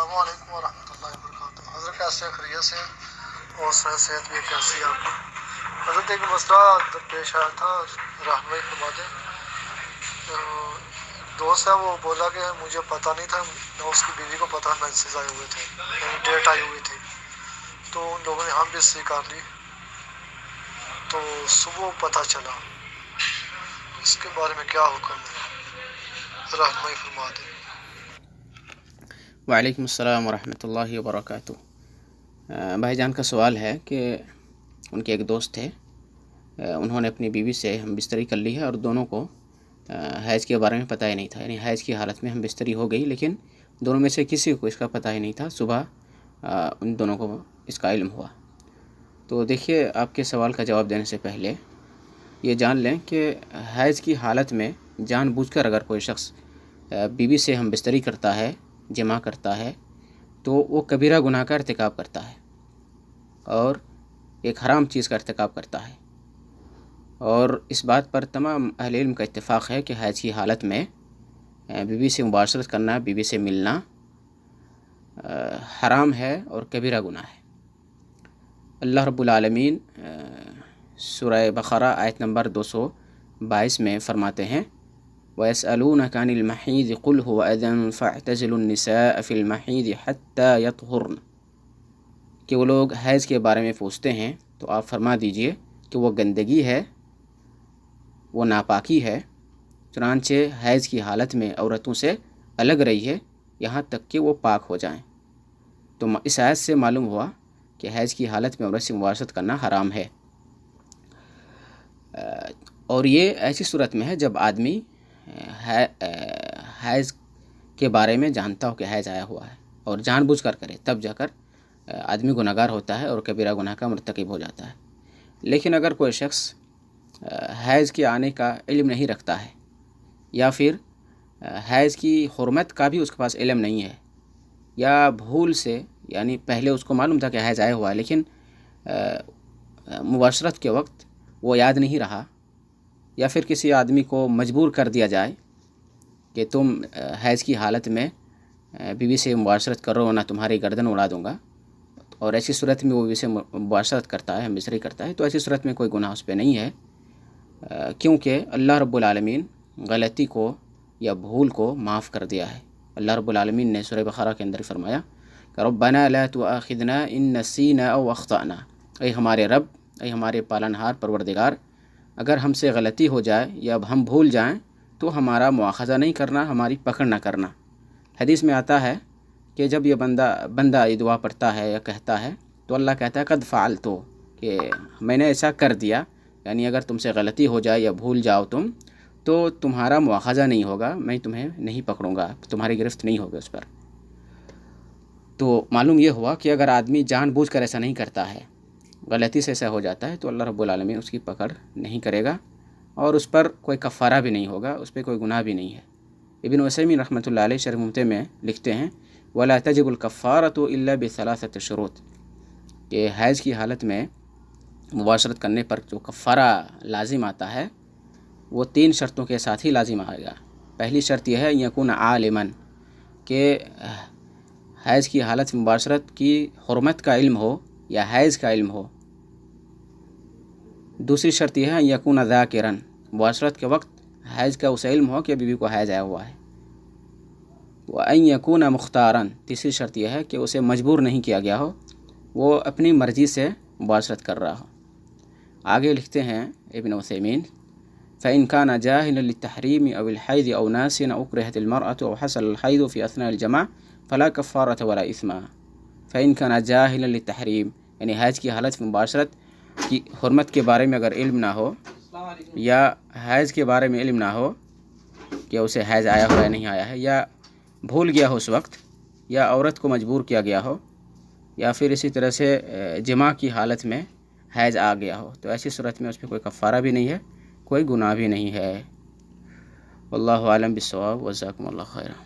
السلام علیکم ورحمۃ اللہ وبرکاتہ۔ حضرت کیسے ہیں؟ خیریت سے ہیں؟ اور صحت بھی کیسی ہے آپ کی؟ حضرت ایک مسئلہ پیش آیا تھا، رہنمائی فرما دیں۔ دوست ہے، وہ بولا کہ مجھے پتہ نہیں تھا، نہ اس کی بیوی کو پتہ مینسز آئے ہوئے تھے، یعنی ڈیٹ آئی ہوئی تھی، تو ان لوگوں نے ہم بھی سی کر لی، تو صبح پتہ چلا۔ اس کے بارے میں کیا حکم ہے؟ رہنمائی فرما دیں۔ وعلیکم السلام ورحمۃ اللہ وبرکاتہ۔ بھائی جان کا سوال ہے کہ ان کے ایک دوست تھے، انہوں نے اپنی بیوی سے ہم بستری کر لی ہے اور دونوں کو حیض کے بارے میں پتہ ہی نہیں تھا، یعنی حیض کی حالت میں ہم بستری ہو گئی، لیکن دونوں میں سے کسی کو اس کا پتہ ہی نہیں تھا۔ صبح ان دونوں کو اس کا علم ہوا۔ تو دیکھیے، آپ کے سوال کا جواب دینے سے پہلے یہ جان لیں کہ حیض کی حالت میں جان بوجھ کر اگر کوئی شخص بیوی سے ہم بستری کرتا ہے، جمع کرتا ہے، تو وہ کبیرہ گناہ کا ارتکاب کرتا ہے اور ایک حرام چیز کا ارتکاب کرتا ہے۔ اور اس بات پر تمام اہل علم کا اتفاق ہے کہ حیض کی حالت میں بیوی سے مباشرت کرنا، بیوی سے ملنا حرام ہے اور کبیرہ گناہ ہے۔ اللہ رب العالمین سورہ بقرہ آیت نمبر 222 میں فرماتے ہیں وَيَسْأَلُونَكَ عَنِ الْمَحِيضِ قُلْ هُوَ أَذًى فَاعْتَزِلُوا النِّسَاءَ فِي الْمَحِيضِ حَتَّى يَطْهُرْنَ، کہ وہ لوگ حیض کے بارے میں پوچھتے ہیں تو آپ فرما دیجئے کہ وہ گندگی ہے، وہ ناپاکی ہے، چنانچہ حیض کی حالت میں عورتوں سے الگ رہیے یہاں تک کہ وہ پاک ہو جائیں۔ تو اس آیت سے معلوم ہوا کہ حیض کی حالت میں عورت سے مباشرت کرنا حرام ہے، اور یہ ایسی صورت میں ہے جب آدمی حیض کے بارے میں جانتا ہو کہ حیض آیا ہوا ہے اور جان بوجھ کر کرے، تب جا کر آدمی گناہگار ہوتا ہے اور کبیرہ گناہ کا مرتکب ہو جاتا ہے۔ لیکن اگر کوئی شخص حیض کے آنے کا علم نہیں رکھتا ہے یا پھر حیض کی حرمت کا بھی اس کے پاس علم نہیں ہے، یا بھول سے، یعنی پہلے اس کو معلوم تھا کہ حیض آیا ہوا ہے لیکن مباشرت کے وقت وہ یاد نہیں رہا، یا پھر کسی آدمی کو مجبور کر دیا جائے کہ تم حیض کی حالت میں بیوی سے مباشرت کرو ورنہ تمہاری گردن اڑا دوں گا، اور ایسی صورت میں وہ بیوی سے مباشرت کرتا ہے، ہم بستری کرتا ہے، تو ایسی صورت میں کوئی گناہ اس پہ نہیں ہے، کیونکہ اللہ رب العالمین غلطی کو یا بھول کو معاف کر دیا ہے۔ اللہ رب العالمین نے سورہ بقرہ کے اندر فرمایا کہ ربنا لا تؤاخذنا ان نسینا او اخطأنا، اے ہمارے رب، اے ہمارے پالنہار پروردگار، اگر ہم سے غلطی ہو جائے یا ہم بھول جائیں تو ہمارا مواخذہ نہیں کرنا، ہماری پکڑ نہ کرنا۔ حدیث میں آتا ہے کہ جب یہ بندہ یہ دعا پڑھتا ہے یا کہتا ہے تو اللہ کہتا ہے قد فعلت، کہ میں نے ایسا کر دیا، یعنی اگر تم سے غلطی ہو جائے یا بھول جاؤ تم، تو تمہارا مواخذہ نہیں ہوگا، میں تمہیں نہیں پکڑوں گا، تمہاری گرفت نہیں ہوگی اس پر۔ تو معلوم یہ ہوا کہ اگر آدمی جان بوجھ کر ایسا نہیں کرتا ہے، غلطی سے ایسا ہو جاتا ہے، تو اللہ رب العالمین اس کی پکڑ نہیں کرے گا اور اس پر کوئی کفارہ بھی نہیں ہوگا، اس پہ کوئی گناہ بھی نہیں ہے۔ ابن عثیمین رحمۃ اللہ علیہ شرح ممتع میں لکھتے ہیں وَلَا تَجِبُ الْكَفَّارَةُ إِلَّا بِثَلَاثَةِ شُرُوطٍ، کہ حیض کی حالت میں مباشرت کرنے پر جو کفارہ لازم آتا ہے وہ 3 شرطوں کے ساتھ ہی لازم آئے گا۔ پہلی شرط یہ ہے یکون عالماً، کہ حیض کی حالت میں مباشرت کی حرمت کا علم ہو یا حیض کا علم ہو۔ دوسری شرط یہ ہے یکون ذاکراً، مباشرت کے وقت حیض کا اسے علم ہو کہ بیوی کو حیض آیا ہوا ہے۔ وَأَن يَكُونَ مُخْتَارًا، تیسری شرط یہ ہے کہ اسے مجبور نہیں کیا گیا ہو، وہ اپنی مرضی سے مباشرت کر رہا ہو۔ آگے لکھتے ہیں ابن عثیمین فَإِن كَانَ جَاهِلًا لِلتَّحْرِيمِ أَوِ الْحَيْضِ أَوْ نَاسِيًا أَوْ أُكْرِهَتِ الْمَرْأَةُ أَوْ حَصَلَ الْحَيْضُ فِي أَثْنَاءِ الْجَمَاعِ فَلَا كَفَّارَةَ وَلَا إِثْمَ۔ فَإِن كَانَ جَاهِلًا لِلتَّحْرِيمِ، یعنی حیض کی حالت میں مباشرت کی حرمت کے بارے میں اگر علم نہ ہو یا حیض کے بارے میں علم نہ ہو کہ اسے حیض آیا ہوا ہے نہیں آیا ہے، یا بھول گیا ہو اس وقت، یا عورت کو مجبور کیا گیا ہو، یا پھر اسی طرح سے جماع کی حالت میں حیض آ گیا ہو، تو ایسی صورت میں اس پہ کوئی کفارہ بھی نہیں ہے، کوئی گناہ بھی نہیں ہے۔ واللہ اعلم بالصواب، وجزاکم اللہ خیرا۔